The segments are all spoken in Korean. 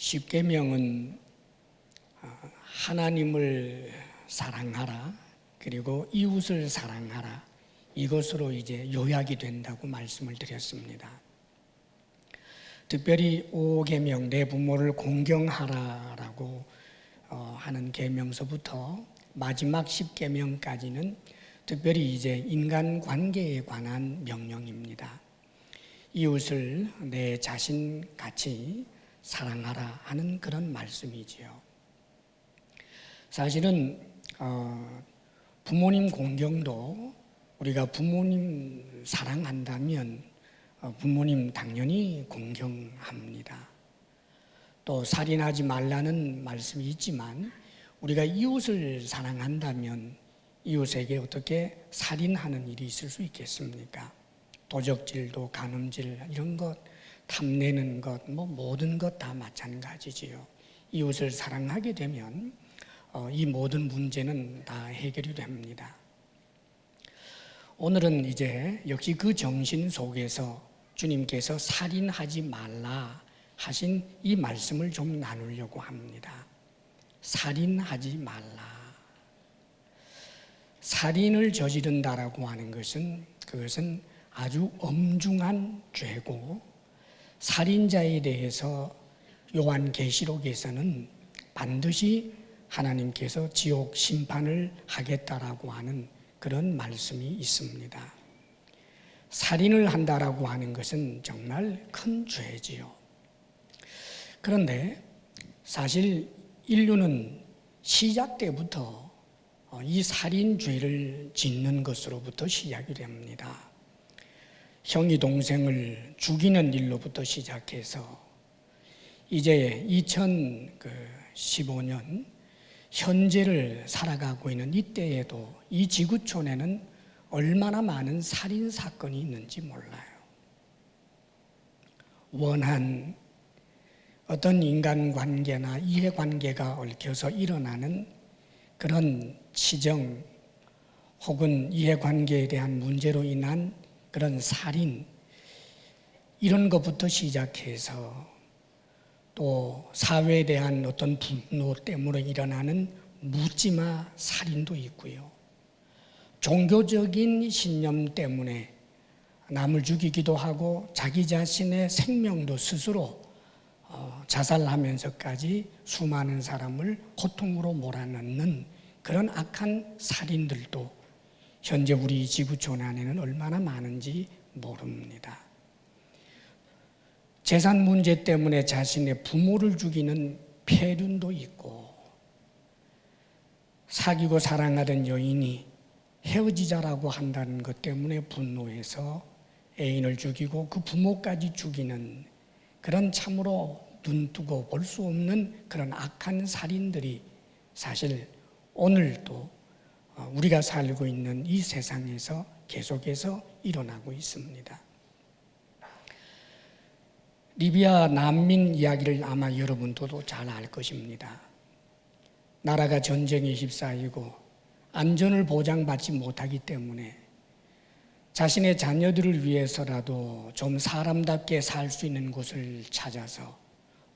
십계명은 하나님을 사랑하라, 그리고 이웃을 사랑하라, 이것으로 이제 요약이 된다고 말씀을 드렸습니다. 특별히 5계명 내 부모를 공경하라라고 하는 계명서부터 마지막 10계명까지는 특별히 이제 인간관계에 관한 명령입니다. 이웃을 내 자신 같이 사랑하라 하는 그런 말씀이지요. 사실은 부모님 공경도 우리가 부모님 사랑한다면 부모님 당연히 공경합니다. 또 살인하지 말라는 말씀이 있지만 우리가 이웃을 사랑한다면 이웃에게 어떻게 살인하는 일이 있을 수 있겠습니까? 도적질도 간음질 이런 것, 탐내는 것, 모든 것 다 마찬가지지요. 이웃을 사랑하게 되면 이 모든 문제는 다 해결이 됩니다. 오늘은 이제 역시 그 정신 속에서 주님께서 살인하지 말라 하신 이 말씀을 좀 나누려고 합니다. 살인하지 말라. 살인을 저지른다라고 하는 것은 그것은 아주 엄중한 죄고, 살인자에 대해서 요한계시록에서는 반드시 하나님께서 지옥 심판을 하겠다라고 하는 그런 말씀이 있습니다. 살인을 한다라고 하는 것은 정말 큰 죄지요. 그런데 사실 인류는 시작 때부터 이 살인죄를 짓는 것으로부터 시작이 됩니다. 형이 동생을 죽이는 일로부터 시작해서 이제 2015년 현재를 살아가고 있는 이때에도 이 지구촌에는 얼마나 많은 살인 사건이 있는지 몰라요. 원한 어떤 인간관계나 이해관계가 얽혀서 일어나는 그런 치정 혹은 이해관계에 대한 문제로 인한 그런 살인, 이런 것부터 시작해서 또 사회에 대한 어떤 분노 때문에 일어나는 묻지마 살인도 있고요. 종교적인 신념 때문에 남을 죽이기도 하고 자기 자신의 생명도 스스로 자살하면서까지 수많은 사람을 고통으로 몰아넣는 그런 악한 살인들도 현재 우리 지구촌 안에는 얼마나 많은지 모릅니다. 재산 문제 때문에 자신의 부모를 죽이는 폐륜도 있고, 사귀고 사랑하던 여인이 헤어지자라고 한다는 것 때문에 분노해서 애인을 죽이고 그 부모까지 죽이는 그런 참으로 눈뜨고 볼 수 없는 그런 악한 살인들이 사실 오늘도 우리가 살고 있는 이 세상에서 계속해서 일어나고 있습니다. 리비아 난민 이야기를 아마 여러분도 잘 알 것입니다. 나라가 전쟁에 휩싸이고 안전을 보장받지 못하기 때문에 자신의 자녀들을 위해서라도 좀 사람답게 살 수 있는 곳을 찾아서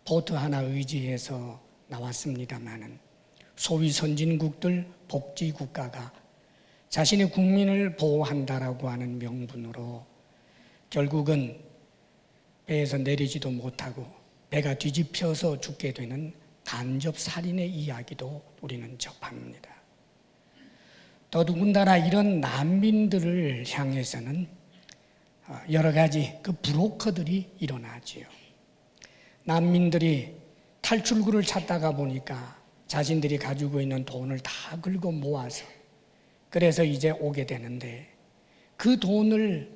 보트 하나 의지해서 나왔습니다마는 소위 선진국들 복지국가가 자신의 국민을 보호한다라고 하는 명분으로 결국은 배에서 내리지도 못하고 배가 뒤집혀서 죽게 되는 간접 살인의 이야기도 우리는 접합니다. 더더군다나 이런 난민들을 향해서는 여러 가지 그 브로커들이 일어나지요. 난민들이 탈출구를 찾다가 보니까 자신들이 가지고 있는 돈을 다 긁어 모아서 그래서 이제 오게 되는데 그 돈을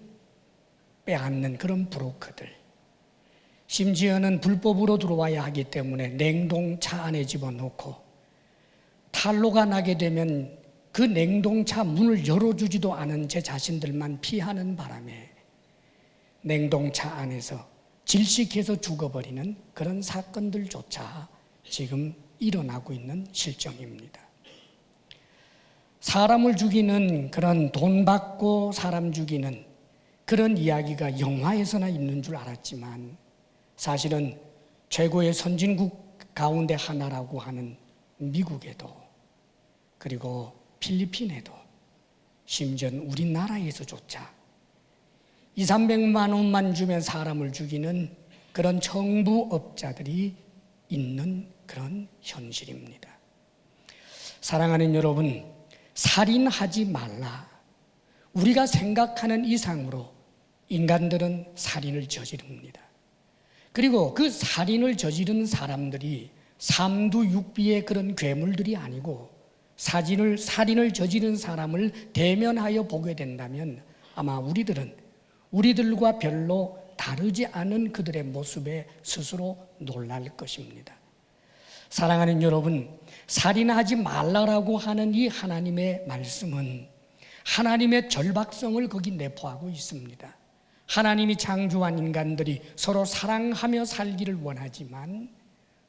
빼앗는 그런 브로커들, 심지어는 불법으로 들어와야 하기 때문에 냉동차 안에 집어넣고 탈로가 나게 되면 그 냉동차 문을 열어주지도 않은 제 자신들만 피하는 바람에 냉동차 안에서 질식해서 죽어버리는 그런 사건들조차 지금 일어나고 있는 실정입니다. 사람을 죽이는 그런 돈 받고 사람 죽이는 그런 이야기가 영화에서나 있는 줄 알았지만 사실은 최고의 선진국 가운데 하나라고 하는 미국에도, 그리고 필리핀에도, 심지어 우리나라에서조차 200~300만 원만 주면 사람을 죽이는 그런 정부업자들이 있는 그런 현실입니다. 사랑하는 여러분, 살인하지 말라. 우리가 생각하는 이상으로 인간들은 살인을 저지릅니다. 그리고 그 살인을 저지른 사람들이 삼두육비의 그런 괴물들이 아니고 살인을 저지른 사람을 대면하여 보게 된다면 아마 우리들과 별로 다르지 않은 그들의 모습에 스스로 놀랄 것입니다. 사랑하는 여러분, 살인하지 말라라고 하는 이 하나님의 말씀은 하나님의 절박성을 거기 내포하고 있습니다. 하나님이 창조한 인간들이 서로 사랑하며 살기를 원하지만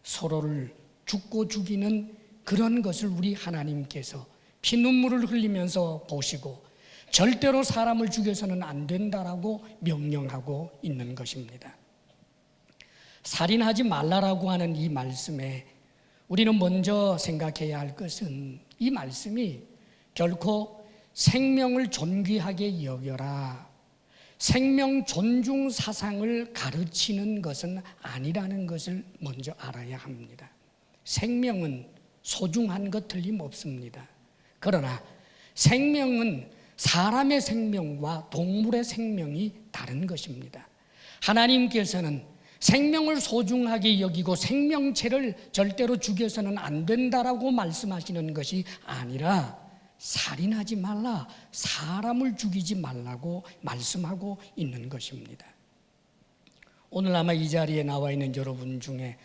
서로를 죽고 죽이는 그런 것을 우리 하나님께서 피눈물을 흘리면서 보시고 절대로 사람을 죽여서는 안 된다라고 명령하고 있는 것입니다. 살인하지 말라라고 하는 이 말씀에 우리는 먼저 생각해야 할 것은 이 말씀이 결코 생명을 존귀하게 여겨라, 생명 존중 사상을 가르치는 것은 아니라는 것을 먼저 알아야 합니다. 생명은 소중한 것 틀림없습니다. 그러나 생명은 사람의 생명과 동물의 생명이 다른 것입니다. 하나님께서는 생명을 소중하게 여기고 생명체를 절대로 죽여서는 안 된다라고 말씀하시는 것이 아니라 살인하지 말라, 사람을 죽이지 말라고 말씀하고 있는 것입니다. 오늘 아마 이 자리에 나와 있는 여러분 중에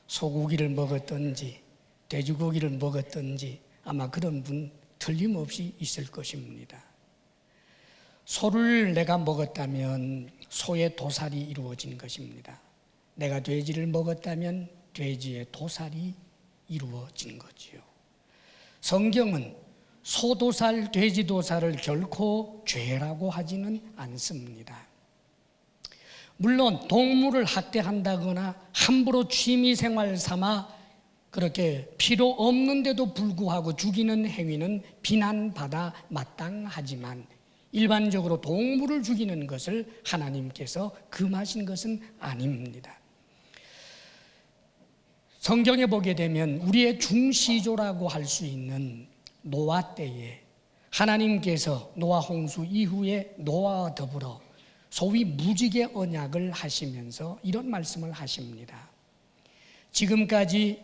소고기를 먹었든지 돼지고기를 먹었든지 아마 그런 분 틀림없이 있을 것입니다. 소를 내가 먹었다면 소의 도살이 이루어진 것입니다. 내가 돼지를 먹었다면 돼지의 도살이 이루어진 거지요. 성경은 소도살, 돼지도살을 결코 죄라고 하지는 않습니다. 물론 동물을 학대한다거나 함부로 취미생활 삼아 그렇게 필요 없는데도 불구하고 죽이는 행위는 비난받아 마땅하지만 일반적으로 동물을 죽이는 것을 하나님께서 금하신 것은 아닙니다. 성경에 보게 되면 우리의 중시조라고 할 수 있는 노아 때에 하나님께서 노아 홍수 이후에 노아와 더불어 소위 무지개 언약을 하시면서 이런 말씀을 하십니다. 지금까지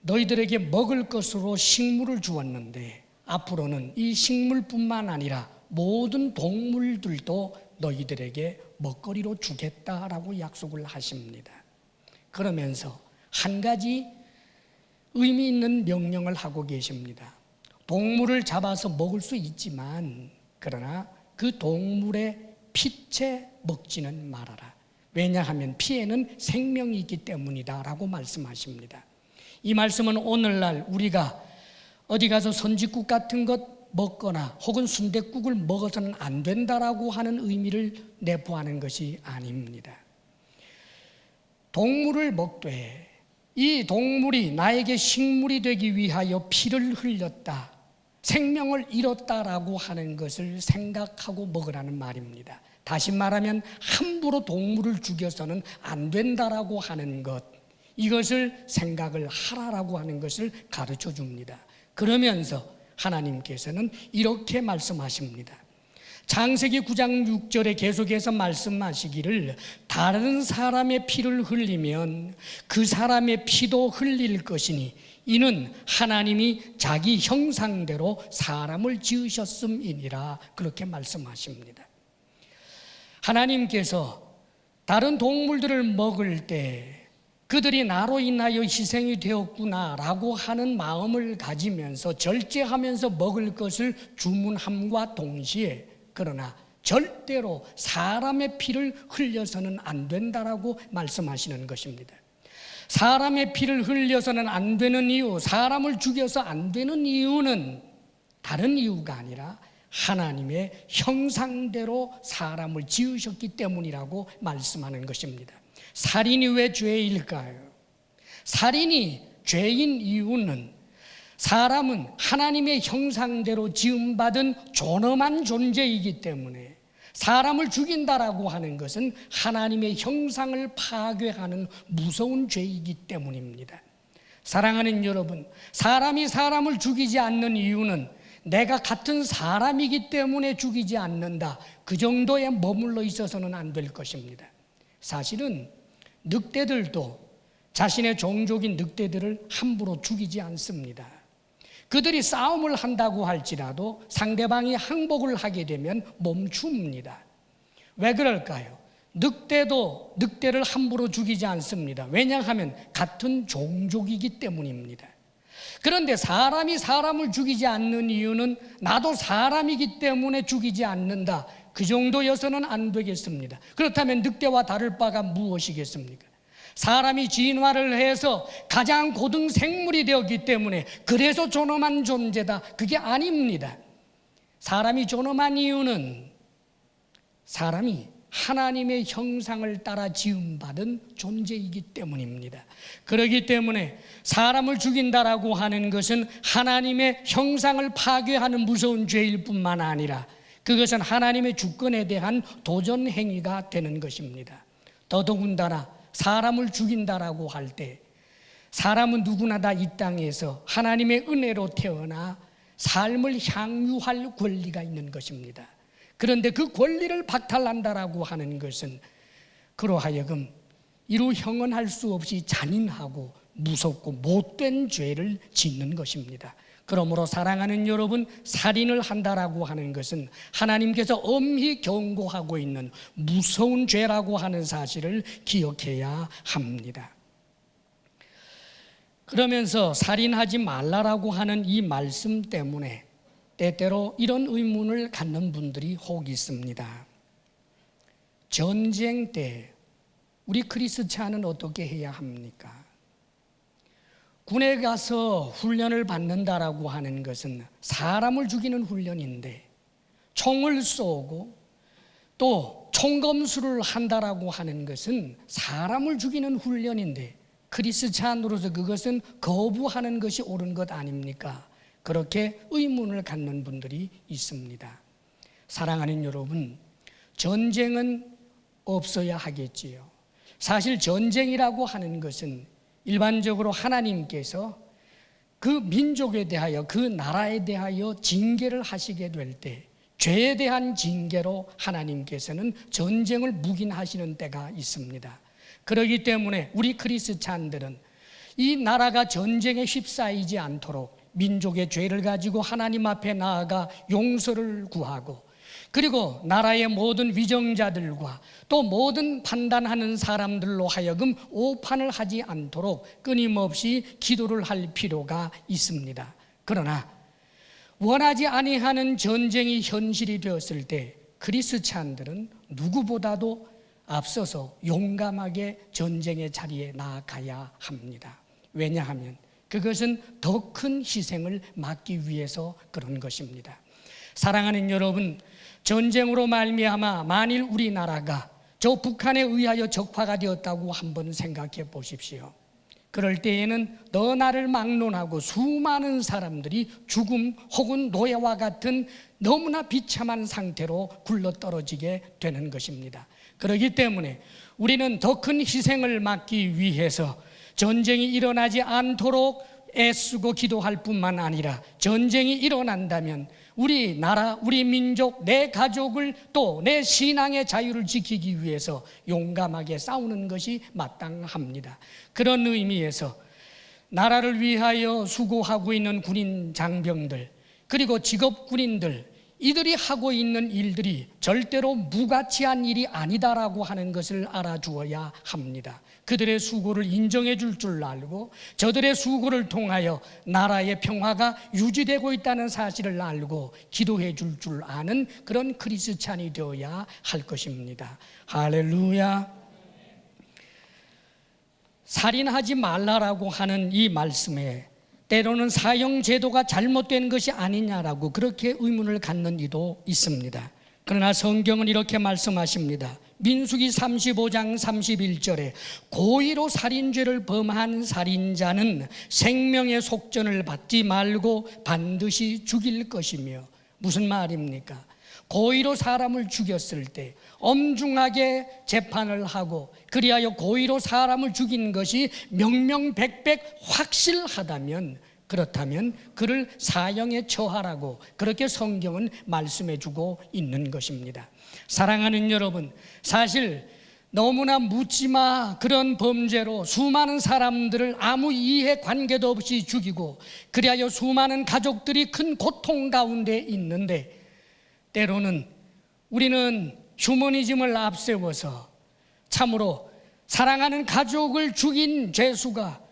너희들에게 먹을 것으로 식물을 주었는데 앞으로는 이 식물뿐만 아니라 모든 동물들도 너희들에게 먹거리로 주겠다라고 약속을 하십니다. 그러면서 한 가지 의미 있는 명령을 하고 계십니다. 동물을 잡아서 먹을 수 있지만 그러나 그 동물의 피채 먹지는 말아라. 왜냐하면 피에는 생명이 있기 때문이다 라고 말씀하십니다. 이 말씀은 오늘날 우리가 어디 가서 선짓국 같은 것 먹거나 혹은 순댓국을 먹어서는 안 된다라고 하는 의미를 내포하는 것이 아닙니다. 동물을 먹되 이 동물이 나에게 식물이 되기 위하여 피를 흘렸다, 생명을 잃었다라고 하는 것을 생각하고 먹으라는 말입니다. 다시 말하면 함부로 동물을 죽여서는 안 된다라고 하는 것, 이것을 생각을 하라라고 하는 것을 가르쳐 줍니다. 그러면서 하나님께서는 이렇게 말씀하십니다. 창세기 9장 6절에 계속해서 말씀하시기를 다른 사람의 피를 흘리면 그 사람의 피도 흘릴 것이니 이는 하나님이 자기 형상대로 사람을 지으셨음이니라, 그렇게 말씀하십니다. 하나님께서 다른 동물들을 먹을 때 그들이 나로 인하여 희생이 되었구나라고 하는 마음을 가지면서 절제하면서 먹을 것을 주문함과 동시에 그러나 절대로 사람의 피를 흘려서는 안 된다라고 말씀하시는 것입니다. 사람의 피를 흘려서는 안 되는 이유, 사람을 죽여서 안 되는 이유는 다른 이유가 아니라 하나님의 형상대로 사람을 지으셨기 때문이라고 말씀하는 것입니다. 살인이 왜 죄일까요? 살인이 죄인 이유는 사람은 하나님의 형상대로 지음받은 존엄한 존재이기 때문에 사람을 죽인다라고 하는 것은 하나님의 형상을 파괴하는 무서운 죄이기 때문입니다. 사랑하는 여러분, 사람이 사람을 죽이지 않는 이유는 내가 같은 사람이기 때문에 죽이지 않는다, 그 정도에 머물러 있어서는 안 될 것입니다. 사실은 늑대들도 자신의 종족인 늑대들을 함부로 죽이지 않습니다. 그들이 싸움을 한다고 할지라도 상대방이 항복을 하게 되면 멈춥니다. 왜 그럴까요? 늑대도 늑대를 함부로 죽이지 않습니다. 왜냐하면 같은 종족이기 때문입니다. 그런데 사람이 사람을 죽이지 않는 이유는 나도 사람이기 때문에 죽이지 않는다, 그 정도여서는 안 되겠습니다. 그렇다면 늑대와 다를 바가 무엇이겠습니까? 사람이 진화를 해서 가장 고등 생물이 되었기 때문에 그래서 존엄한 존재다, 그게 아닙니다. 사람이 존엄한 이유는 사람이 하나님의 형상을 따라 지음받은 존재이기 때문입니다. 그렇기 때문에 사람을 죽인다라고 하는 것은 하나님의 형상을 파괴하는 무서운 죄일 뿐만 아니라 그것은 하나님의 주권에 대한 도전 행위가 되는 것입니다. 더더군다나 사람을 죽인다라고 할 때 사람은 누구나 다 이 땅에서 하나님의 은혜로 태어나 삶을 향유할 권리가 있는 것입니다. 그런데 그 권리를 박탈한다라고 하는 것은 그로 하여금 이루 형언할 수 없이 잔인하고 무섭고 못된 죄를 짓는 것입니다. 그러므로 사랑하는 여러분, 살인을 한다라고 하는 것은 하나님께서 엄히 경고하고 있는 무서운 죄라고 하는 사실을 기억해야 합니다. 그러면서 살인하지 말라라고 하는 이 말씀 때문에 때때로 이런 의문을 갖는 분들이 혹 있습니다. 전쟁 때 우리 크리스찬은 어떻게 해야 합니까? 군에 가서 훈련을 받는다라고 하는 것은 사람을 죽이는 훈련인데, 총을 쏘고 또 총검수를 한다라고 하는 것은 사람을 죽이는 훈련인데 크리스찬으로서 그것은 거부하는 것이 옳은 것 아닙니까? 그렇게 의문을 갖는 분들이 있습니다. 사랑하는 여러분, 전쟁은 없어야 하겠지요. 사실 전쟁이라고 하는 것은 일반적으로 하나님께서 그 민족에 대하여, 그 나라에 대하여 징계를 하시게 될 때 죄에 대한 징계로 하나님께서는 전쟁을 묵인하시는 때가 있습니다. 그렇기 때문에 우리 크리스찬들은 이 나라가 전쟁에 휩싸이지 않도록 민족의 죄를 가지고 하나님 앞에 나아가 용서를 구하고, 그리고 나라의 모든 위정자들과 또 모든 판단하는 사람들로 하여금 오판을 하지 않도록 끊임없이 기도를 할 필요가 있습니다. 그러나 원하지 아니하는 전쟁이 현실이 되었을 때 크리스찬들은 누구보다도 앞서서 용감하게 전쟁의 자리에 나아가야 합니다. 왜냐하면 그것은 더 큰 희생을 막기 위해서 그런 것입니다. 사랑하는 여러분, 전쟁으로 말미암아 만일 우리나라가 저 북한에 의하여 적화가 되었다고 한번 생각해 보십시오. 그럴 때에는 너 나를 막론하고 수많은 사람들이 죽음 혹은 노예와 같은 너무나 비참한 상태로 굴러떨어지게 되는 것입니다. 그렇기 때문에 우리는 더 큰 희생을 막기 위해서 전쟁이 일어나지 않도록 애쓰고 기도할 뿐만 아니라 전쟁이 일어난다면 우리 나라, 우리 민족, 내 가족을 또 내 신앙의 자유를 지키기 위해서 용감하게 싸우는 것이 마땅합니다. 그런 의미에서 나라를 위하여 수고하고 있는 군인 장병들, 그리고 직업 군인들, 이들이 하고 있는 일들이 절대로 무가치한 일이 아니다라고 하는 것을 알아주어야 합니다. 그들의 수고를 인정해 줄 알고 저들의 수고를 통하여 나라의 평화가 유지되고 있다는 사실을 알고 기도해 줄 아는 그런 크리스찬이 되어야 할 것입니다. 할렐루야. 살인하지 말라라고 하는 이 말씀에 때로는 사형제도가 잘못된 것이 아니냐라고 그렇게 의문을 갖는 이도 있습니다. 그러나 성경은 이렇게 말씀하십니다. 민수기 35장 31절에 고의로 살인죄를 범한 살인자는 생명의 속전을 받지 말고 반드시 죽일 것이며, 무슨 말입니까? 고의로 사람을 죽였을 때 엄중하게 재판을 하고, 그리하여 고의로 사람을 죽인 것이 명명백백 확실하다면, 그렇다면 그를 사형에 처하라고 그렇게 성경은 말씀해 주고 있는 것입니다. 사랑하는 여러분, 사실 너무나 묻지마 그런 범죄로 수많은 사람들을 아무 이해관계도 없이 죽이고, 그리하여 수많은 가족들이 큰 고통 가운데 있는데, 때로는 우리는 휴머니즘을 앞세워서 참으로 사랑하는 가족을 죽인 죄수가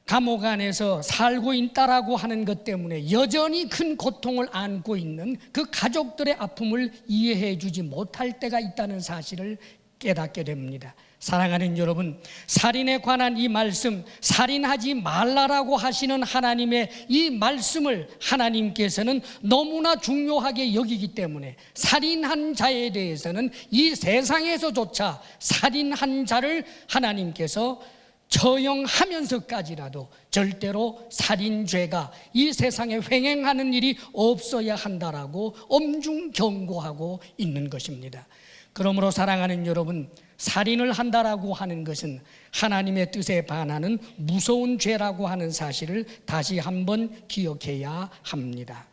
감옥 안에서 살고 있다라고 하는 것 때문에 여전히 큰 고통을 안고 있는 그 가족들의 아픔을 이해해 주지 못할 때가 있다는 사실을 깨닫게 됩니다. 사랑하는 여러분, 살인에 관한 이 말씀, 살인하지 말라라고 하시는 하나님의 이 말씀을 하나님께서는 너무나 중요하게 여기기 때문에 살인한 자에 대해서는 이 세상에서조차 살인한 자를 하나님께서 처형하면서까지라도 절대로 살인죄가 이 세상에 횡행하는 일이 없어야 한다라고 엄중 경고하고 있는 것입니다. 그러므로 사랑하는 여러분, 살인을 한다라고 하는 것은 하나님의 뜻에 반하는 무서운 죄라고 하는 사실을 다시 한번 기억해야 합니다.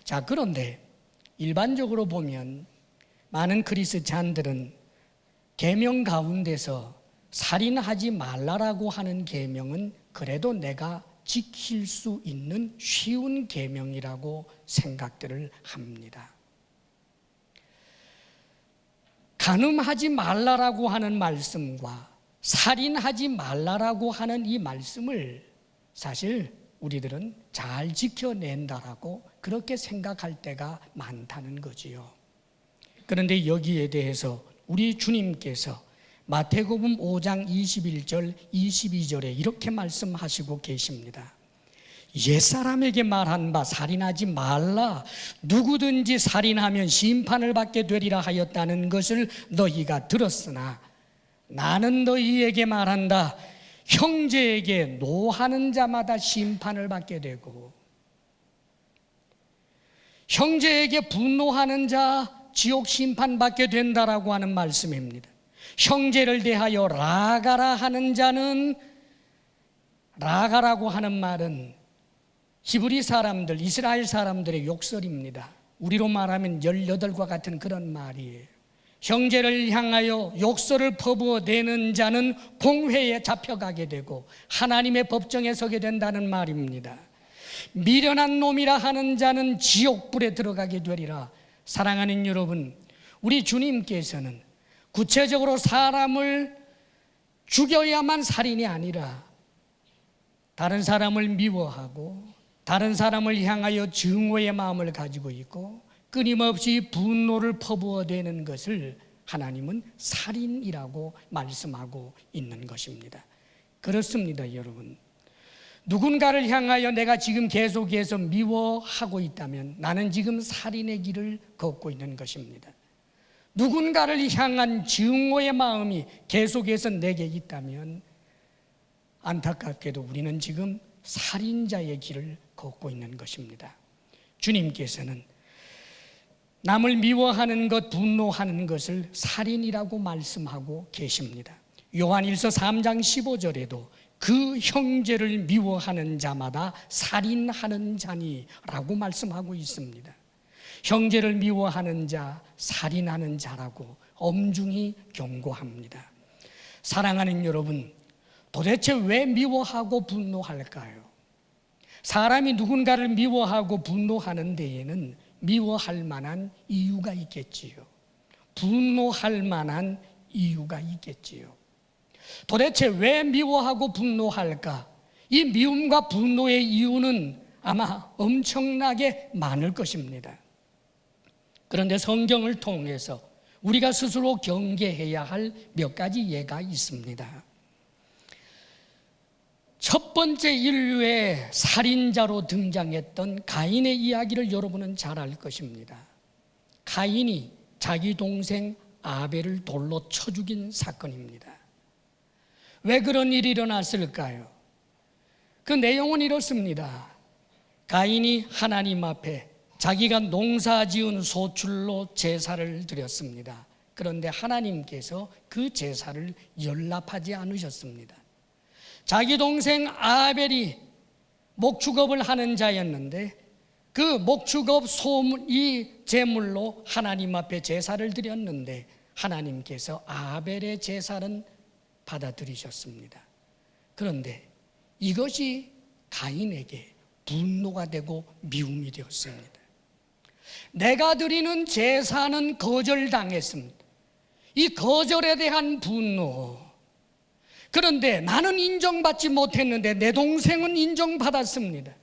자, 그런데 일반적으로 보면 많은 크리스찬들은 계명 가운데서 살인하지 말라라고 하는 계명은 그래도 내가 지킬 수 있는 쉬운 계명이라고 생각들을 합니다. 간음하지 말라라고 하는 말씀과 살인하지 말라라고 하는 이 말씀을 사실 우리들은 잘 지켜낸다라고 그렇게 생각할 때가 많다는 거지요. 그런데 여기에 대해서 우리 주님께서 마태복음 5장 21절 22절에 이렇게 말씀하시고 계십니다. 옛사람에게 말한 바 살인하지 말라, 누구든지 살인하면 심판을 받게 되리라 하였다는 것을 너희가 들었으나 나는 너희에게 말한다, 형제에게 노하는 자마다 심판을 받게 되고, 형제에게 분노하는 자 지옥 심판받게 된다라고 하는 말씀입니다. 형제를 대하여 라가라 하는 자는, 라가라고 하는 말은 히브리 사람들, 이스라엘 사람들의 욕설입니다. 우리로 말하면 18과 같은 그런 말이에요. 형제를 향하여 욕설을 퍼부어대는 자는 공회에 잡혀가게 되고 하나님의 법정에 서게 된다는 말입니다. 미련한 놈이라 하는 자는 지옥불에 들어가게 되리라. 사랑하는 여러분, 우리 주님께서는 구체적으로 사람을 죽여야만 살인이 아니라 다른 사람을 미워하고 다른 사람을 향하여 증오의 마음을 가지고 있고 끊임없이 분노를 퍼부어대는 것을 하나님은 살인이라고 말씀하고 있는 것입니다. 그렇습니다, 여러분. 누군가를 향하여 내가 지금 계속해서 미워하고 있다면 나는 지금 살인의 길을 걷고 있는 것입니다. 누군가를 향한 증오의 마음이 계속해서 내게 있다면 안타깝게도 우리는 지금 살인자의 길을 걷고 있는 것입니다. 주님께서는 남을 미워하는 것, 분노하는 것을 살인이라고 말씀하고 계십니다. 요한일서 3장 15절에도 그 형제를 미워하는 자마다 살인하는 자니라고 말씀하고 있습니다. 형제를 미워하는 자, 살인하는 자라고 엄중히 경고합니다. 사랑하는 여러분, 도대체 왜 미워하고 분노할까요? 사람이 누군가를 미워하고 분노하는 데에는 미워할 만한 이유가 있겠지요. 분노할 만한 이유가 있겠지요. 도대체 왜 미워하고 분노할까? 이 미움과 분노의 이유는 아마 엄청나게 많을 것입니다. 그런데 성경을 통해서 우리가 스스로 경계해야 할 몇 가지 예가 있습니다. 첫 번째 인류의 살인자로 등장했던 가인의 이야기를 여러분은 잘 알 것입니다. 가인이 자기 동생 아벨을 돌로 쳐 죽인 사건입니다. 왜 그런 일이 일어났을까요? 그 내용은 이렇습니다. 가인이 하나님 앞에 자기가 농사지은 소출로 제사를 드렸습니다. 그런데 하나님께서 그 제사를 연락하지 않으셨습니다. 자기 동생 아벨이 목축업을 하는 자였는데 그 목축업 이 제물로 하나님 앞에 제사를 드렸는데 하나님께서 아벨의 제사는 받아들이셨습니다. 그런데 이것이 가인에게 분노가 되고 미움이 되었습니다. 내가 드리는 제사는 거절당했습니다. 이 거절에 대한 분노. 그런데 나는 인정받지 못했는데 내 동생은 인정받았습니다.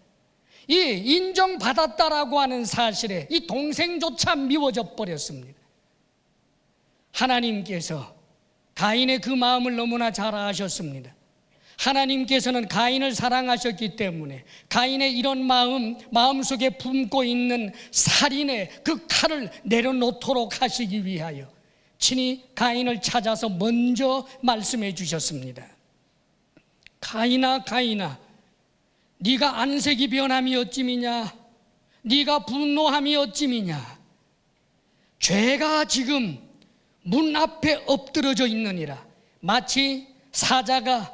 이 인정받았다라고 하는 사실에 이 동생조차 미워져 버렸습니다. 하나님께서 가인의 그 마음을 너무나 잘 아셨습니다. 하나님께서는 가인을 사랑하셨기 때문에 가인의 이런 마음속에 품고 있는 살인의 그 칼을 내려놓도록 하시기 위하여 친히 가인을 찾아서 먼저 말씀해 주셨습니다. 가인아, 가인아, 네가 안색이 변함이 어찌미냐? 네가 분노함이 어찌미냐? 죄가 지금 문 앞에 엎드러져 있느니라. 마치 사자가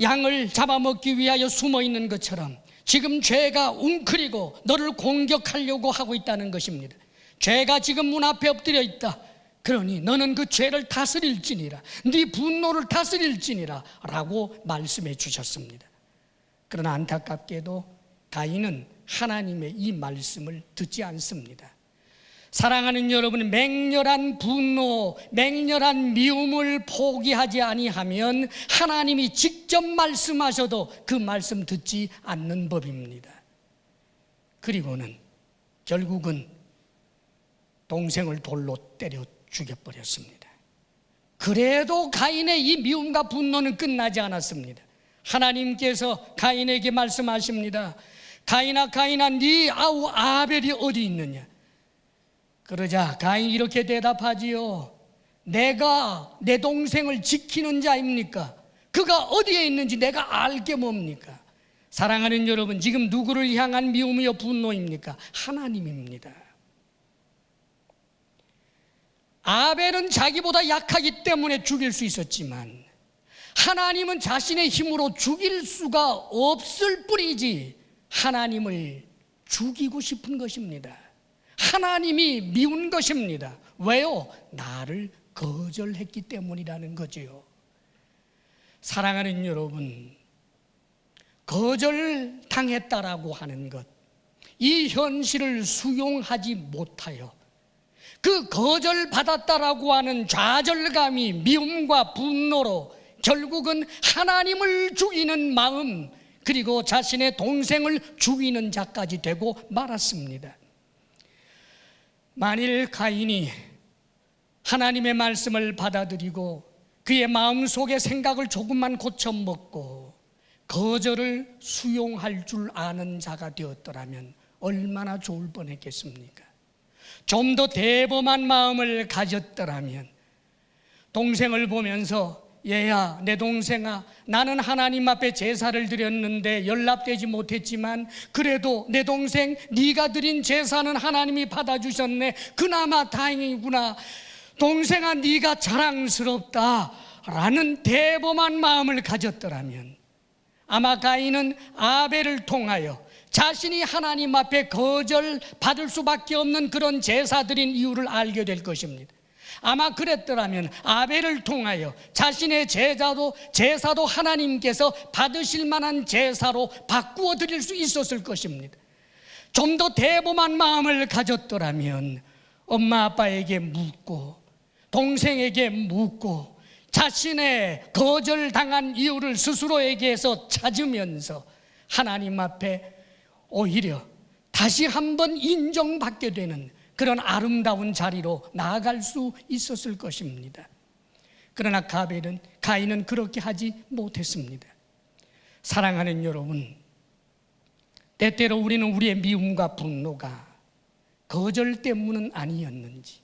양을 잡아먹기 위하여 숨어 있는 것처럼 지금 죄가 웅크리고 너를 공격하려고 하고 있다는 것입니다. 죄가 지금 문 앞에 엎드려 있다. 그러니 너는 그 죄를 다스릴지니라, 네 분노를 다스릴지니라 라고 말씀해 주셨습니다. 그러나 안타깝게도 가인은 하나님의 이 말씀을 듣지 않습니다. 사랑하는 여러분, 맹렬한 분노, 맹렬한 미움을 포기하지 아니하면 하나님이 직접 말씀하셔도 그 말씀 듣지 않는 법입니다. 그리고는 결국은 동생을 돌로 때려 죽여버렸습니다. 그래도 가인의 이 미움과 분노는 끝나지 않았습니다. 하나님께서 가인에게 말씀하십니다. 가인아, 가인아, 네 아우 아벨이 어디 있느냐? 그러자 가인이 이렇게 대답하지요. 내가 내 동생을 지키는 자입니까? 그가 어디에 있는지 내가 알게 뭡니까? 사랑하는 여러분, 지금 누구를 향한 미움이요 분노입니까? 하나님입니다. 아벨은 자기보다 약하기 때문에 죽일 수 있었지만 하나님은 자신의 힘으로 죽일 수가 없을 뿐이지 하나님을 죽이고 싶은 것입니다. 하나님이 미운 것입니다. 왜요? 나를 거절했기 때문이라는 거지요. 사랑하는 여러분, 거절당했다라고 하는 것, 이 현실을 수용하지 못하여 그 거절받았다라고 하는 좌절감이 미움과 분노로 결국은 하나님을 죽이는 마음, 그리고 자신의 동생을 죽이는 자까지 되고 말았습니다. 만일 가인이 하나님의 말씀을 받아들이고 그의 마음속의 생각을 조금만 고쳐먹고 거절을 수용할 줄 아는 자가 되었더라면 얼마나 좋을 뻔했겠습니까? 좀 더 대범한 마음을 가졌더라면 동생을 보면서 얘야, 내 동생아, 나는 하나님 앞에 제사를 드렸는데 연락되지 못했지만 그래도 내 동생 네가 드린 제사는 하나님이 받아주셨네. 그나마 다행이구나. 동생아, 네가 자랑스럽다 라는 대범한 마음을 가졌더라면 아마 가인은 아벨을 통하여 자신이 하나님 앞에 거절받을 수밖에 없는 그런 제사 드린 이유를 알게 될 것입니다. 아마 그랬더라면 아벨을 통하여 자신의 제사도 하나님께서 받으실 만한 제사로 바꾸어 드릴 수 있었을 것입니다. 좀 더 대범한 마음을 가졌더라면 엄마 아빠에게 묻고 동생에게 묻고 자신의 거절당한 이유를 스스로에게서 찾으면서 하나님 앞에 오히려 다시 한번 인정받게 되는 그런 아름다운 자리로 나아갈 수 있었을 것입니다. 그러나 가인은 그렇게 하지 못했습니다. 사랑하는 여러분, 때때로 우리는 우리의 미움과 분노가 거절 때문은 아니었는지,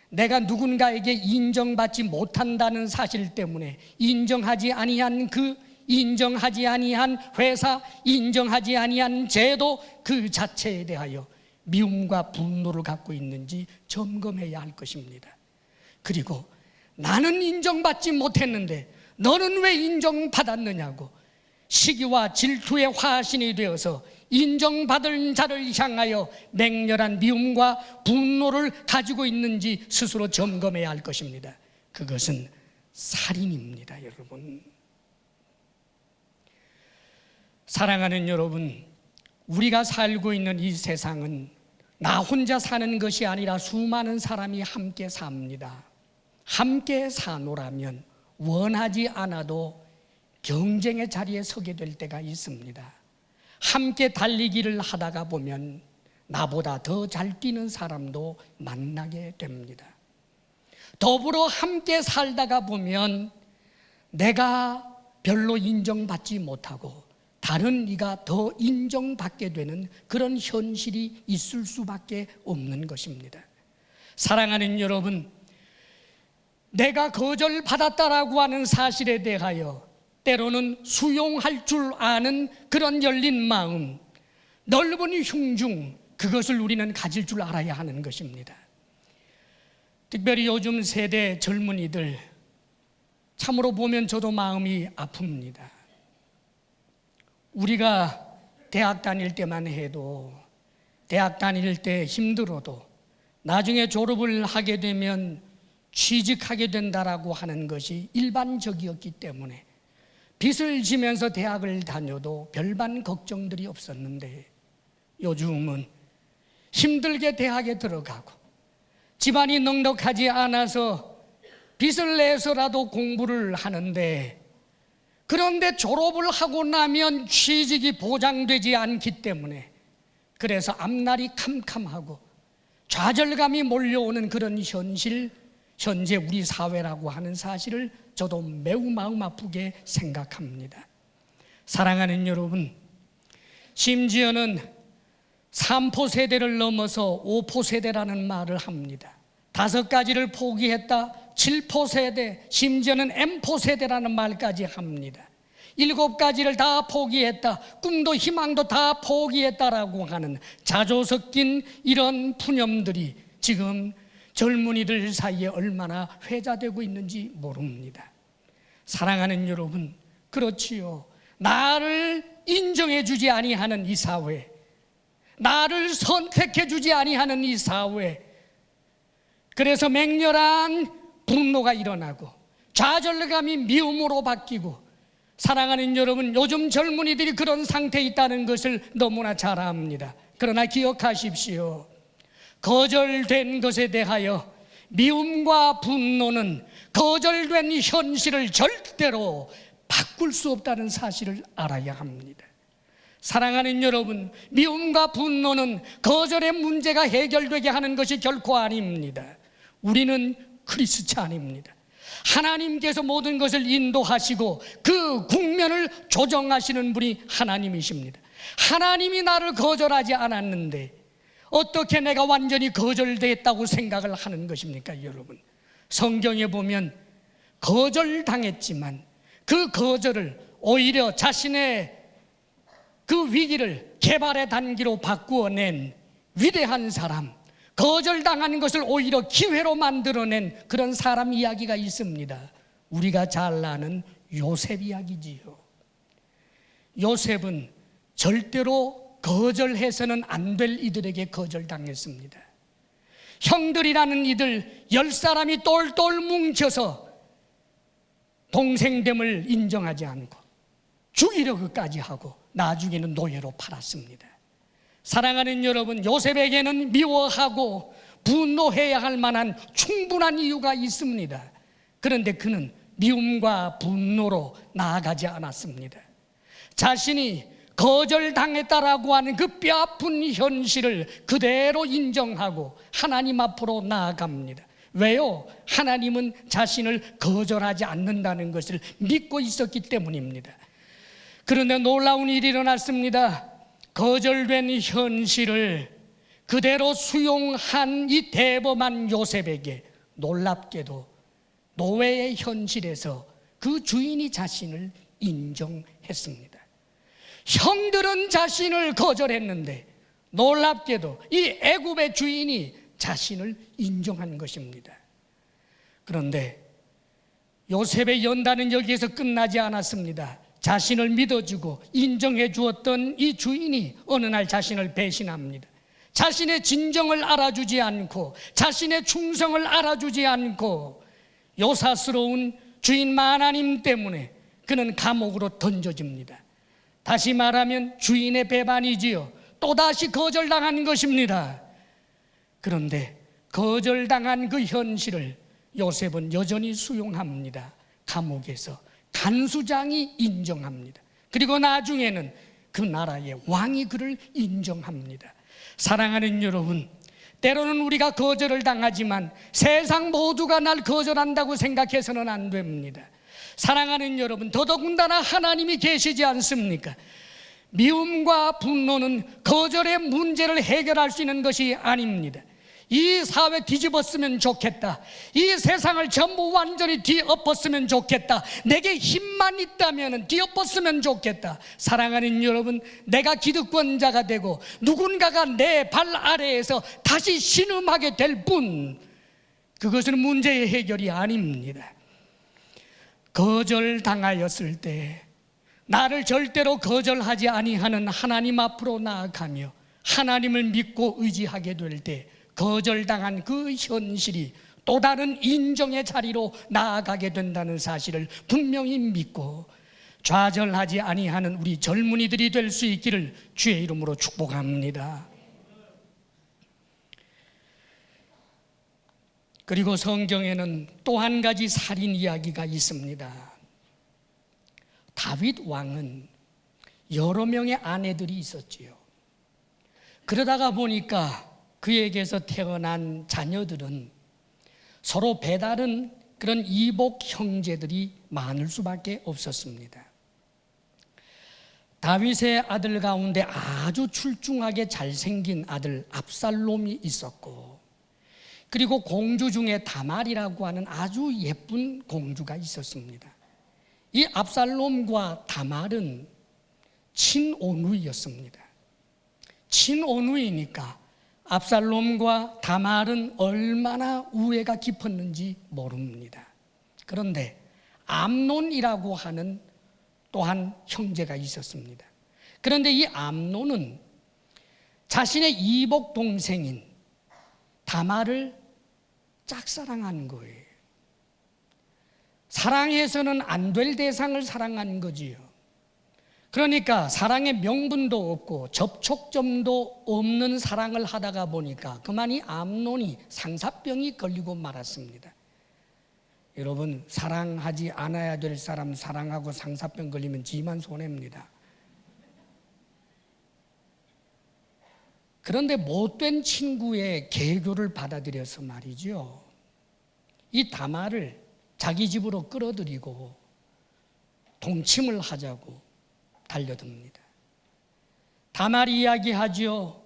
내가 누군가에게 인정받지 못한다는 사실 때문에 인정하지 아니한 회사, 인정하지 아니한 제도 그 자체에 대하여 미움과 분노를 갖고 있는지 점검해야 할 것입니다. 그리고 나는 인정받지 못했는데 너는 왜 인정받았느냐고 시기와 질투의 화신이 되어서 인정받을 자를 향하여 맹렬한 미움과 분노를 가지고 있는지 스스로 점검해야 할 것입니다. 그것은 살인입니다, 여러분. 사랑하는 여러분, 우리가 살고 있는 이 세상은 나 혼자 사는 것이 아니라 수많은 사람이 함께 삽니다. 함께 사노라면 원하지 않아도 경쟁의 자리에 서게 될 때가 있습니다. 함께 달리기를 하다가 보면 나보다 더 잘 뛰는 사람도 만나게 됩니다. 더불어 함께 살다가 보면 내가 별로 인정받지 못하고 다른 이가 더 인정받게 되는 그런 현실이 있을 수밖에 없는 것입니다. 사랑하는 여러분, 내가 거절받았다라고 하는 사실에 대하여 때로는 수용할 줄 아는 그런 열린 마음, 넓은 흉중, 그것을 우리는 가질 줄 알아야 하는 것입니다. 특별히 요즘 세대 젊은이들 참으로 보면 저도 마음이 아픕니다. 우리가 대학 다닐 때만 해도, 대학 다닐 때 힘들어도 나중에 졸업을 하게 되면 취직하게 된다라고 하는 것이 일반적이었기 때문에 빚을 지면서 대학을 다녀도 별반 걱정들이 없었는데 요즘은 힘들게 대학에 들어가고 집안이 넉넉하지 않아서 빚을 내서라도 공부를 하는데, 그런데 졸업을 하고 나면 취직이 보장되지 않기 때문에 그래서 앞날이 캄캄하고 좌절감이 몰려오는 그런 현실, 현재 우리 사회라고 하는 사실을 저도 매우 마음 아프게 생각합니다. 사랑하는 여러분, 심지어는 3포 세대를 넘어서 5포 세대라는 말을 합니다. 5가지를 포기했다, 7포 세대, 심지어는 M포 세대라는 말까지 합니다. 7가지를 다 포기했다, 꿈도 희망도 다 포기했다라고 하는 자조 섞인 이런 푸념들이 지금 젊은이들 사이에 얼마나 회자되고 있는지 모릅니다. 사랑하는 여러분, 그렇지요. 나를 인정해 주지 아니하는 이 사회, 나를 선택해 주지 아니하는 이 사회, 그래서 맹렬한 분노가 일어나고 좌절감이 미움으로 바뀌고, 사랑하는 여러분, 요즘 젊은이들이 그런 상태에 있다는 것을 너무나 잘 압니다. 그러나 기억하십시오. 거절된 것에 대하여 미움과 분노는 거절된 현실을 절대로 바꿀 수 없다는 사실을 알아야 합니다. 사랑하는 여러분, 미움과 분노는 거절의 문제가 해결되게 하는 것이 결코 아닙니다. 우리는 크리스찬입니다. 하나님께서 모든 것을 인도하시고 그 국면을 조정하시는 분이 하나님이십니다. 하나님이 나를 거절하지 않았는데 어떻게 내가 완전히 거절됐다고 생각을 하는 것입니까, 여러분? 성경에 보면 거절당했지만 그 거절을 오히려 자신의 그 위기를 개발의 단계로 바꾸어낸 위대한 사람, 거절당한 것을 오히려 기회로 만들어낸 그런 사람 이야기가 있습니다. 우리가 잘 아는 요셉 이야기지요. 요셉은 절대로 거절해서는 안 될 이들에게 거절당했습니다. 형들이라는 이들 10사람이 똘똘 뭉쳐서 동생됨을 인정하지 않고 죽이려고까지 하고 나중에는 노예로 팔았습니다. 사랑하는 여러분, 요셉에게는 미워하고 분노해야 할 만한 충분한 이유가 있습니다. 그런데 그는 미움과 분노로 나아가지 않았습니다. 자신이 거절당했다라고 하는 그 뼈아픈 현실을 그대로 인정하고 하나님 앞으로 나아갑니다. 왜요? 하나님은 자신을 거절하지 않는다는 것을 믿고 있었기 때문입니다. 그런데 놀라운 일이 일어났습니다. 거절된 현실을 그대로 수용한 이 대범한 요셉에게 놀랍게도 노예의 현실에서 그 주인이 자신을 인정했습니다. 형들은 자신을 거절했는데 놀랍게도 이 애굽의 주인이 자신을 인정한 것입니다. 그런데 요셉의 연단은 여기에서 끝나지 않았습니다. 자신을 믿어주고 인정해 주었던 이 주인이 어느 날 자신을 배신합니다. 자신의 진정을 알아주지 않고 자신의 충성을 알아주지 않고 요사스러운 주인 마하나님 때문에 그는 감옥으로 던져집니다. 다시 말하면 주인의 배반이지요. 또다시 거절당한 것입니다. 그런데 거절당한 그 현실을 요셉은 여전히 수용합니다. 감옥에서 간수장이 인정합니다. 그리고 나중에는 그 나라의 왕이 그를 인정합니다. 사랑하는 여러분, 때로는 우리가 거절을 당하지만 세상 모두가 날 거절한다고 생각해서는 안 됩니다. 사랑하는 여러분, 더더군다나 하나님이 계시지 않습니까? 미움과 분노는 거절의 문제를 해결할 수 있는 것이 아닙니다. 이 사회 뒤집었으면 좋겠다, 이 세상을 전부 완전히 뒤엎었으면 좋겠다, 내게 힘만 있다면 뒤엎었으면 좋겠다. 사랑하는 여러분, 내가 기득권자가 되고 누군가가 내 발 아래에서 다시 신음하게 될 뿐, 그것은 문제의 해결이 아닙니다. 거절당하였을 때 나를 절대로 거절하지 아니하는 하나님 앞으로 나아가며 하나님을 믿고 의지하게 될 때 거절당한 그 현실이 또 다른 인정의 자리로 나아가게 된다는 사실을 분명히 믿고 좌절하지 아니하는 우리 젊은이들이 될 수 있기를 주의 이름으로 축복합니다. 그리고 성경에는 또 한 가지 살인 이야기가 있습니다. 다윗 왕은 여러 명의 아내들이 있었지요. 그러다가 보니까 그에게서 태어난 자녀들은 서로 배다른 그런 이복 형제들이 많을 수밖에 없었습니다. 다윗의 아들 가운데 아주 출중하게 잘생긴 아들 압살롬이 있었고, 그리고 공주 중에 다말이라고 하는 아주 예쁜 공주가 있었습니다. 이 압살롬과 다말은 친오누이였습니다. 친오누이니까 압살롬과 다말은 얼마나 우애가 깊었는지 모릅니다. 그런데 암논이라고 하는 또한 형제가 있었습니다. 그런데 이 암논은 자신의 이복 동생인 다말을 짝사랑한 거예요. 사랑해서는 안 될 대상을 사랑한 거지요. 그러니까 사랑의 명분도 없고 접촉점도 없는 사랑을 하다가 보니까 그만 이 암논이 상사병이 걸리고 말았습니다. 여러분, 사랑하지 않아야 될 사람 사랑하고 상사병 걸리면 지만 손해입니다. 그런데 못된 친구의 개교를 받아들여서 말이죠, 이 다말을 자기 집으로 끌어들이고 동침을 하자고 달려듭니다. 다말이 이야기하지요.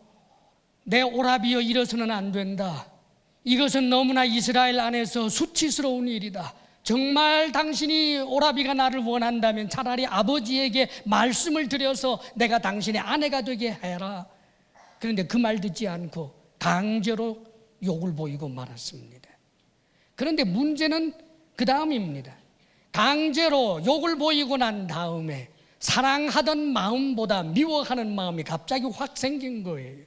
내 오라비여, 이래서는 안 된다. 이것은 너무나 이스라엘 안에서 수치스러운 일이다. 정말 당신이 오라비가 나를 원한다면 차라리 아버지에게 말씀을 드려서 내가 당신의 아내가 되게 해라. 그런데 그 말 듣지 않고 강제로 욕을 보이고 말았습니다. 그런데 문제는 그 다음입니다. 강제로 욕을 보이고 난 다음에 사랑하던 마음보다 미워하는 마음이 갑자기 확 생긴 거예요.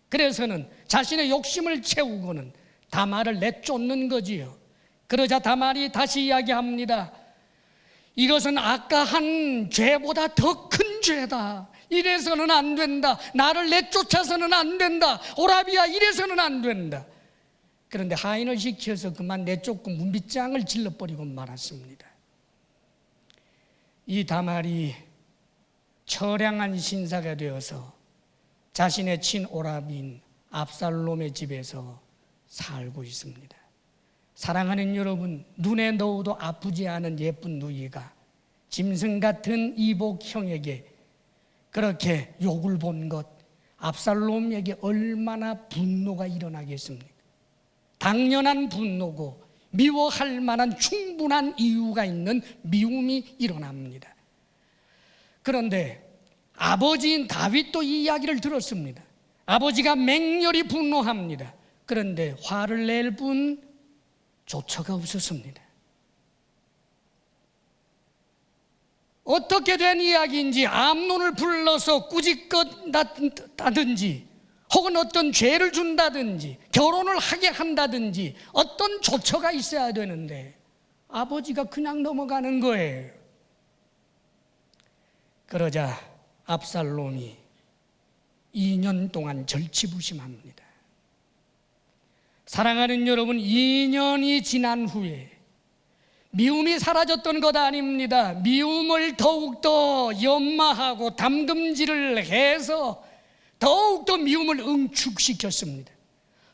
그래서는 자신의 욕심을 채우고는 다말을 내쫓는 거지요. 그러자 다말이 다시 이야기합니다. 이것은 아까 한 죄보다 더 큰 죄다. 이래서는 안 된다. 나를 내쫓아서는 안 된다. 오라비야, 이래서는 안 된다. 그런데 하인을 시켜서 그만 내쫓고 문빗장을 질러버리고 말았습니다. 이 다말이 처량한 신사가 되어서 자신의 친오라비인 압살롬의 집에서 살고 있습니다. 사랑하는 여러분, 눈에 넣어도 아프지 않은 예쁜 누이가 짐승 같은 이복 형에게 그렇게 욕을 본 것, 압살롬에게 얼마나 분노가 일어나겠습니까? 당연한 분노고 미워할 만한 충분한 이유가 있는 미움이 일어납니다. 그런데 아버지인 다윗도 이 이야기를 들었습니다. 아버지가 맹렬히 분노합니다. 그런데 화를 낼 뿐 조처가 없었습니다. 어떻게 된 이야기인지 암논을 불러서 꾸짖다든지 혹은 어떤 죄를 준다든지 결혼을 하게 한다든지 어떤 조처가 있어야 되는데 아버지가 그냥 넘어가는 거예요. 그러자 압살롬이 2년 동안 절치부심합니다. 사랑하는 여러분, 2년이 지난 후에 미움이 사라졌던 것 아닙니다. 미움을 더욱더 연마하고 담금질을 해서 더욱더 미움을 응축시켰습니다.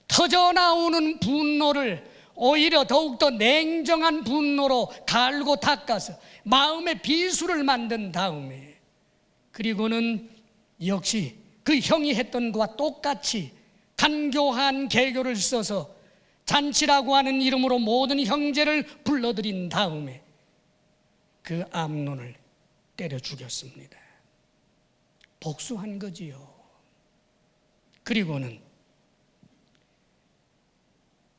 터져나오는 분노를 오히려 더욱더 냉정한 분노로 갈고 닦아서 마음의 비수를 만든 다음에, 그리고는 역시 그 형이 했던 것과 똑같이 간교한 계교를 써서 잔치라고 하는 이름으로 모든 형제를 불러들인 다음에 그 암논을 때려 죽였습니다. 복수한 거지요. 그리고는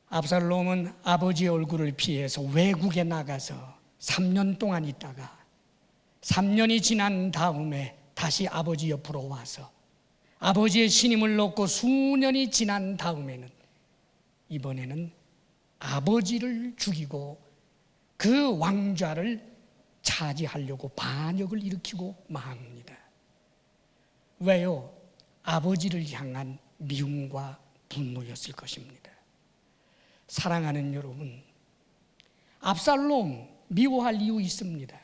압살롬은 아버지의 얼굴을 피해서 외국에 나가서 3년 동안 있다가 3년이 지난 다음에 다시 아버지 옆으로 와서 아버지의 신임을 얻고 수년이 지난 다음에는 이번에는 아버지를 죽이고 그 왕좌를 차지하려고 반역을 일으키고 맙니다. 왜요? 아버지를 향한 미움과 분노였을 것입니다. 사랑하는 여러분, 압살롬 미워할 이유 있습니다.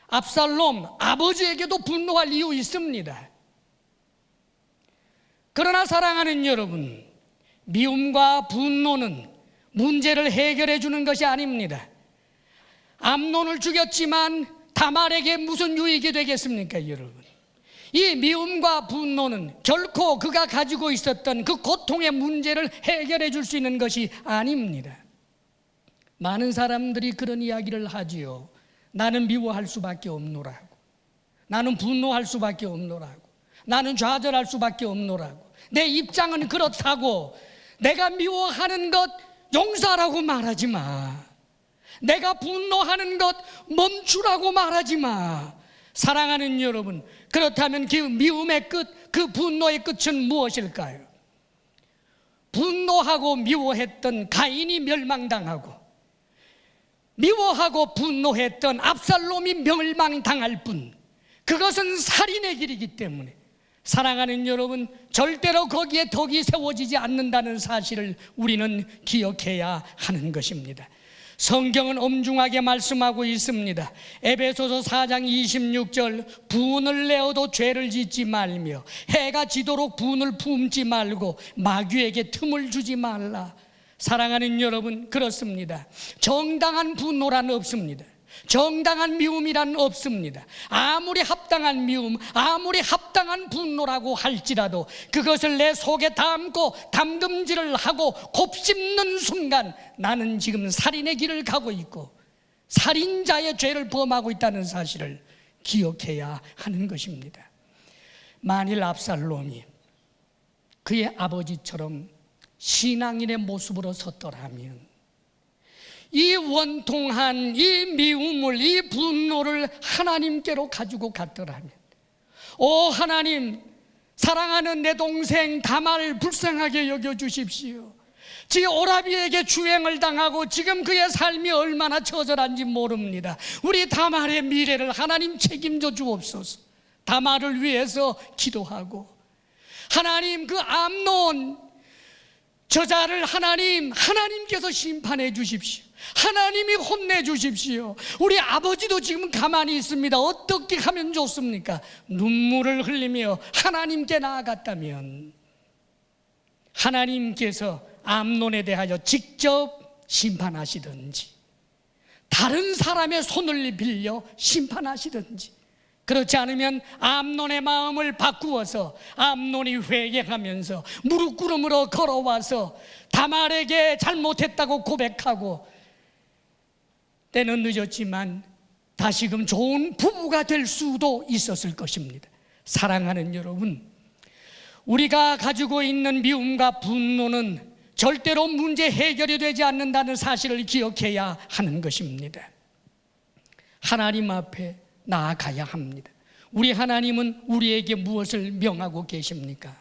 압살롬 아버지에게도 분노할 이유 있습니다. 그러나 사랑하는 여러분, 미움과 분노는 문제를 해결해 주는 것이 아닙니다. 암논을 죽였지만 다말에게 무슨 유익이 되겠습니까, 여러분? 이 미움과 분노는 결코 그가 가지고 있었던 그 고통의 문제를 해결해 줄 수 있는 것이 아닙니다. 많은 사람들이 그런 이야기를 하지요. 나는 미워할 수밖에 없노라고, 나는 분노할 수밖에 없노라고, 나는 좌절할 수밖에 없노라고, 내 입장은 그렇다고 내가 미워하는 것 용서하라고 말하지 마, 내가 분노하는 것 멈추라고 말하지 마. 사랑하는 여러분, 그렇다면 그 미움의 끝, 그 분노의 끝은 무엇일까요? 분노하고 미워했던 가인이 멸망당하고 미워하고 분노했던 압살롬이 멸망당할 뿐, 그것은 살인의 길이기 때문에 사랑하는 여러분, 절대로 거기에 덕이 세워지지 않는다는 사실을 우리는 기억해야 하는 것입니다. 성경은 엄중하게 말씀하고 있습니다. 에베소서 4장 26절, 분을 내어도 죄를 짓지 말며 해가 지도록 분을 품지 말고 마귀에게 틈을 주지 말라. 사랑하는 여러분, 그렇습니다. 정당한 분노란 없습니다. 정당한 미움이란 없습니다. 아무리 합당한 미움, 아무리 합당한 분노라고 할지라도 그것을 내 속에 담고 담금질을 하고 곱씹는 순간 나는 지금 살인의 길을 가고 있고 살인자의 죄를 범하고 있다는 사실을 기억해야 하는 것입니다. 만일 압살롬이 그의 아버지처럼 신앙인의 모습으로 섰더라면, 이 원통한 이 미움을, 이 분노를 하나님께로 가지고 갔더라면, 오 하나님, 사랑하는 내 동생 다말을 불쌍하게 여겨주십시오. 지 오라비에게 주행을 당하고 지금 그의 삶이 얼마나 처절한지 모릅니다. 우리 다말의 미래를 하나님 책임져 주옵소서. 다말을 위해서 기도하고, 하나님 그 암논 저자를 하나님께서 심판해 주십시오. 하나님이 혼내 주십시오. 우리 아버지도 지금 가만히 있습니다. 어떻게 하면 좋습니까? 눈물을 흘리며 하나님께 나아갔다면 하나님께서 암논에 대하여 직접 심판하시든지 다른 사람의 손을 빌려 심판하시든지, 그렇지 않으면 암논의 마음을 바꾸어서 암논이 회개하면서 무릎 꿇음으로 걸어와서 다말에게 잘못했다고 고백하고 때는 늦었지만 다시금 좋은 부부가 될 수도 있었을 것입니다. 사랑하는 여러분, 우리가 가지고 있는 미움과 분노는 절대로 문제 해결이 되지 않는다는 사실을 기억해야 하는 것입니다. 하나님 앞에 나아가야 합니다. 우리 하나님은 우리에게 무엇을 명하고 계십니까?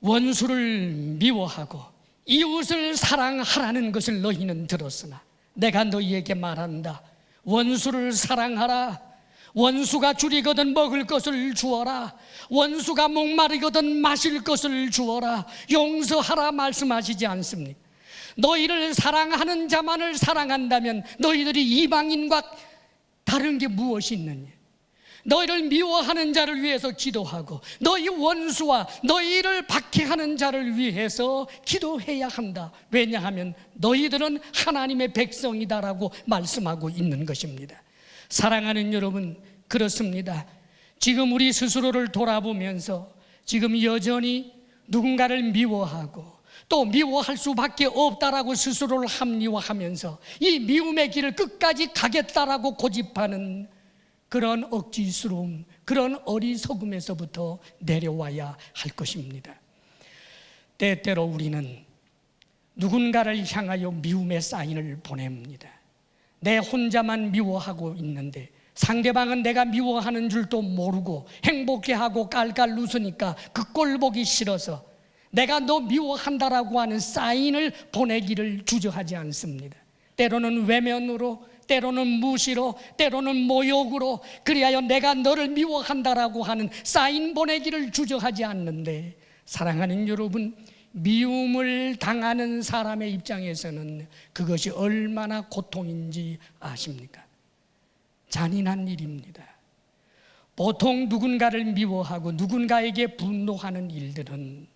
원수를 미워하고 이웃을 사랑하라는 것을 너희는 들었으나 내가 너희에게 말한다. 원수를 사랑하라. 원수가 줄이거든 먹을 것을 주어라. 원수가 목마르거든 마실 것을 주어라. 용서하라 말씀하시지 않습니까? 너희를 사랑하는 자만을 사랑한다면 너희들이 이방인과 다른 게 무엇이 있느냐? 너희를 미워하는 자를 위해서 기도하고 너희 원수와 너희를 박해하는 자를 위해서 기도해야 한다. 왜냐하면 너희들은 하나님의 백성이다라고 말씀하고 있는 것입니다. 사랑하는 여러분, 그렇습니다. 지금 우리 스스로를 돌아보면서 지금 여전히 누군가를 미워하고 또 미워할 수밖에 없다라고 스스로를 합리화하면서 이 미움의 길을 끝까지 가겠다라고 고집하는 그런 억지스러움, 그런 어리석음에서부터 내려와야 할 것입니다. 때때로 우리는 누군가를 향하여 미움의 사인을 보냅니다. 내 혼자만 미워하고 있는데 상대방은 내가 미워하는 줄도 모르고 행복해하고 깔깔 웃으니까 그 꼴 보기 싫어서 내가 너 미워한다라고 하는 사인을 보내기를 주저하지 않습니다. 때로는 외면으로, 때로는 무시로, 때로는 모욕으로 그리하여 내가 너를 미워한다라고 하는 사인 보내기를 주저하지 않는데, 사랑하는 여러분, 미움을 당하는 사람의 입장에서는 그것이 얼마나 고통인지 아십니까? 잔인한 일입니다. 보통 누군가를 미워하고 누군가에게 분노하는 일들은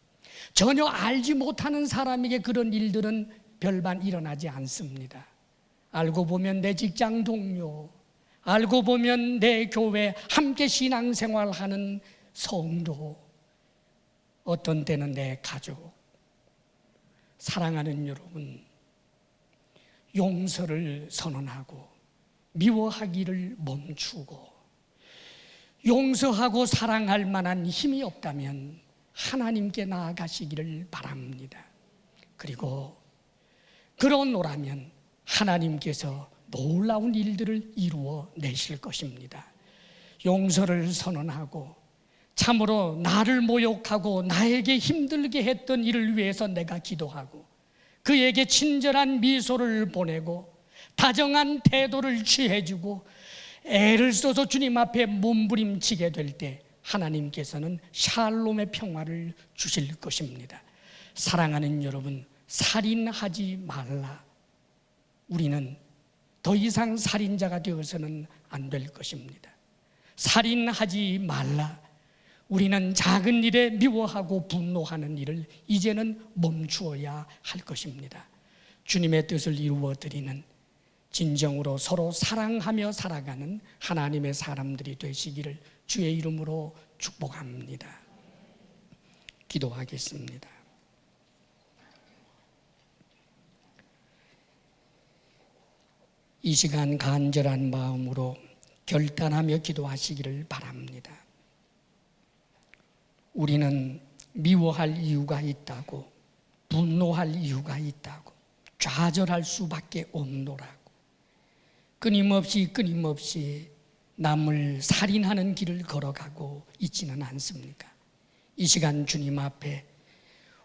전혀 알지 못하는 사람에게 그런 일들은 별반 일어나지 않습니다. 알고 보면 내 직장 동료, 알고 보면 내 교회 함께 신앙생활하는 성도, 어떤 때는 내 가족. 사랑하는 여러분, 용서를 선언하고 미워하기를 멈추고 용서하고 사랑할 만한 힘이 없다면 하나님께 나아가시기를 바랍니다. 그리고 그러노라면 하나님께서 놀라운 일들을 이루어 내실 것입니다. 용서를 선언하고 참으로 나를 모욕하고 나에게 힘들게 했던 일을 위해서 내가 기도하고 그에게 친절한 미소를 보내고 다정한 태도를 취해주고 애를 써서 주님 앞에 몸부림치게 될 때 하나님께서는 샬롬의 평화를 주실 것입니다. 사랑하는 여러분, 살인하지 말라. 우리는 더 이상 살인자가 되어서는 안 될 것입니다. 살인하지 말라. 우리는 작은 일에 미워하고 분노하는 일을 이제는 멈추어야 할 것입니다. 주님의 뜻을 이루어드리는 진정으로 서로 사랑하며 살아가는 하나님의 사람들이 되시기를 주의 이름으로 축복합니다. 기도하겠습니다. 이 시간 간절한 마음으로 결단하며 기도하시기를 바랍니다. 우리는 미워할 이유가 있다고, 분노할 이유가 있다고, 좌절할 수밖에 없노라고 끊임없이 남을 살인하는 길을 걸어가고 있지는 않습니까? 이 시간 주님 앞에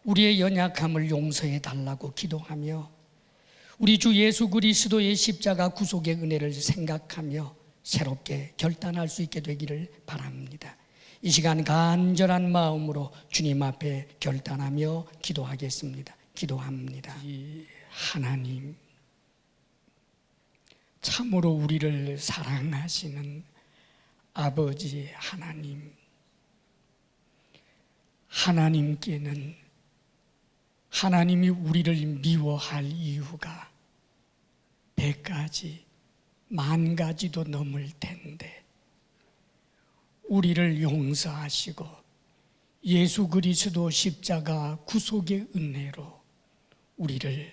우리의 연약함을 용서해 달라고 기도하며 우리 주 예수 그리스도의 십자가 구속의 은혜를 생각하며 새롭게 결단할 수 있게 되기를 바랍니다. 이 시간 간절한 마음으로 주님 앞에 결단하며 기도하겠습니다. 기도합니다. 하나님, 참으로 우리를 사랑하시는 아버지 하나님, 하나님께는 하나님이 우리를 미워할 이유가 100가지, 10,000가지도 넘을 텐데 우리를 용서하시고 예수 그리스도 십자가 구속의 은혜로 우리를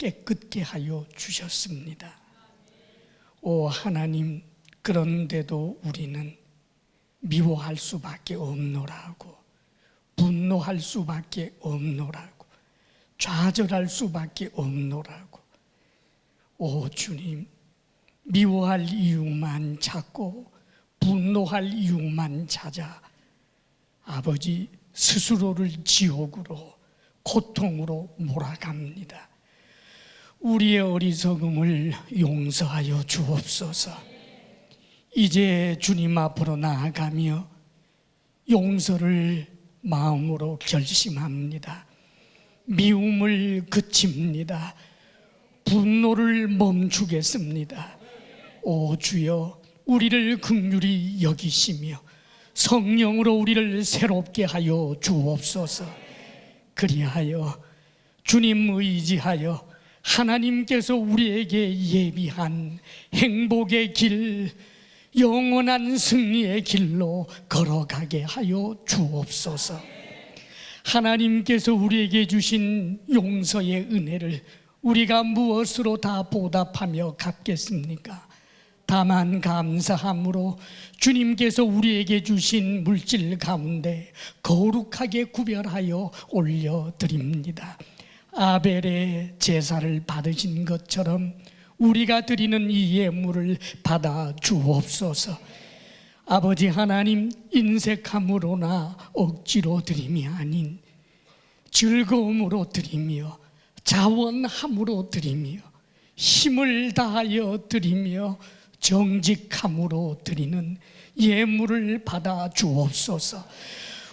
깨끗게 하여 주셨습니다. 오 하나님, 그런데도 우리는 미워할 수밖에 없노라고, 분노할 수밖에 없노라고, 좌절할 수밖에 없노라고. 오 주님, 미워할 이유만 찾고 분노할 이유만 찾아 아버지 스스로를 지옥으로, 고통으로 몰아갑니다. 우리의 어리석음을 용서하여 주옵소서. 이제 주님 앞으로 나아가며 용서를 마음으로 결심합니다. 미움을 그칩니다. 분노를 멈추겠습니다. 오 주여, 우리를 긍휼히 여기시며 성령으로 우리를 새롭게 하여 주옵소서. 그리하여 주님 의지하여 하나님께서 우리에게 예비한 행복의 길, 영원한 승리의 길로 걸어가게 하여 주옵소서. 하나님께서 우리에게 주신 용서의 은혜를 우리가 무엇으로 다 보답하며 갚겠습니까? 다만 감사함으로 주님께서 우리에게 주신 물질 가운데 거룩하게 구별하여 올려드립니다. 아벨의 제사를 받으신 것처럼 우리가 드리는 이 예물을 받아 주옵소서. 아버지 하나님, 인색함으로나 억지로 드림이 아닌 즐거움으로 드리며 자원함으로 드리며 힘을 다하여 드리며 정직함으로 드리는 예물을 받아 주옵소서.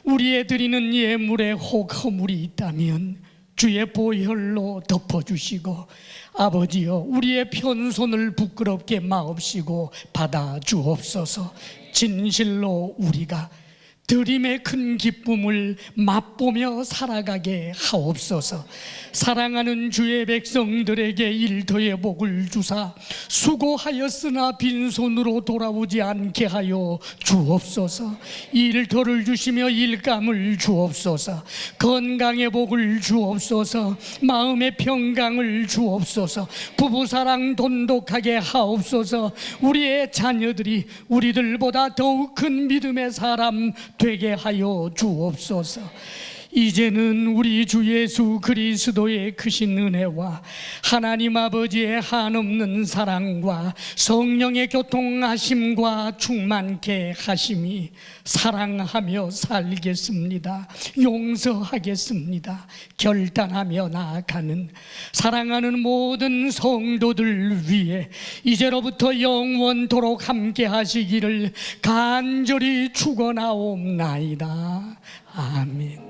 우리의 드리는 예물에 혹 허물이 있다면 주의 보혈로 덮어주시고 아버지여, 우리의 편손을 부끄럽게 마옵시고 받아 주옵소서. 진실로 우리가 드림의 큰 기쁨을 맛보며 살아가게 하옵소서. 사랑하는 주의 백성들에게 일터의 복을 주사 수고하였으나 빈손으로 돌아오지 않게 하여 주옵소서. 일터를 주시며 일감을 주옵소서. 건강의 복을 주옵소서. 마음의 평강을 주옵소서. 부부사랑 돈독하게 하옵소서. 우리의 자녀들이 우리들보다 더욱 큰 믿음의 사람 되게 하여 주옵소서. 이제는 우리 주 예수 그리스도의 크신 은혜와 하나님 아버지의 한없는 사랑과 성령의 교통하심과 충만케 하심이 사랑하며 살겠습니다. 용서하겠습니다. 결단하며 나아가는 사랑하는 모든 성도들 위해 이제로부터 영원토록 함께 하시기를 간절히 축원하옵나이다. 아멘.